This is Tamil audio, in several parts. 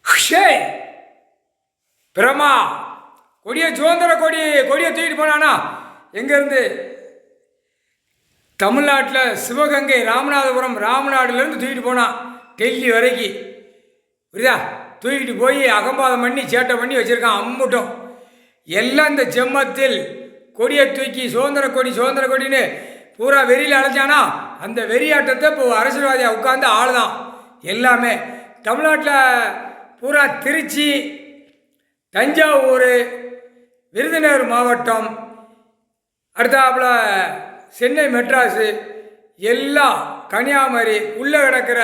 ஷே பிரமா கொடியை சுதந்திர கொடியை தூக்கிட்டு போனானா எங்கேருந்து? தமிழ்நாட்டில் சிவகங்கை ராமநாதபுரம் ராமநாடுலேருந்து தூக்கிட்டு போனான் டெல்லி வரைக்கும். புரியுதா? தூக்கிட்டு போய் அகம்பாதம் பண்ணி சேட்டை பண்ணி வச்சுருக்கான். அம்முட்டும் எல்லாம் இந்த ஜெம்மத்தில் கொடியை தூக்கி சுதந்திர கொடின்னு பூரா வெறியில் அழைச்சானா அந்த வெறியாட்டத்தை இப்போ அரசியல்வாதியாக உட்கார்ந்து ஆளுதான் எல்லாமே. தமிழ்நாட்டில் பூரா திருச்சி, தஞ்சாவூர், விருதுநகர் மாவட்டம், அடுத்தாப்புல சென்னை மெட்ராஸு, எல்லாம் கன்னியாகுமரி உள்ளே கிடக்கிற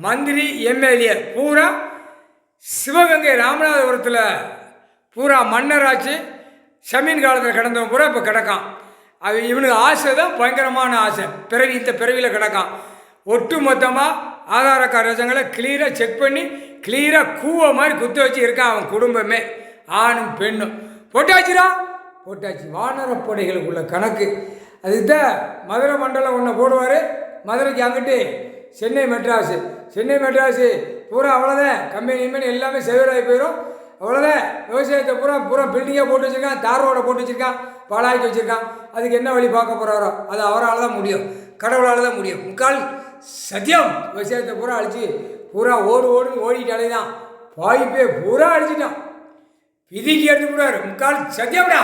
மந்திரி எம்எல்ஏ பூரா சிவகங்கை ராமநாதபுரத்தில் பூரா மன்னராட்சி சமீன் காலத்தில் கிடந்தவன் பூரா இப்போ கிடக்கான். அது இவனுக்கு ஆசை தான் பயங்கரமான ஆசை. இந்த பிறவியில் கிடக்கான். ஒட்டு மொத்தமாக ஆதார காரங்களை கிளியராக செக் பண்ணி கிளியராக கூவ மாதிரி குத்த வச்சு இருக்கான் அவன் குடும்பமே. ஆணும் பெண்ணும் போட்டாச்சு. வானரப்படைகளுக்குள்ள கணக்கு அதுதான். மதுரை மண்டலம் ஒன்று போடுவார். மதுரைக்கு அங்கிட்டு சென்னை மெட்ராஸு பூரா அவ்வளோதான். கம்பெனி எல்லாமே செவராகி போயிடும். அவ்வளோதான். விவசாயத்தை பூரா பில்டிங்காக போட்டு வச்சுருக்கான், தார் ரோடை போட்டு வச்சுருக்கான், பாலாக்கி வச்சுருக்கான். அதுக்கு என்ன வழி பார்க்க போகிறாரோ அது அவரால் தான் முடியும், கடவுளால் தான் முடியும். முக்கால் சத்தியம் விவசாயத்தை பூரா அழிச்சு பூரா ஓடிட்டு அலைதான். வாய்ப்பே பூரா அழிச்சிட்டான். விதிக்கு எடுத்து விடுவார். முக்கால் சத்தியம்டா.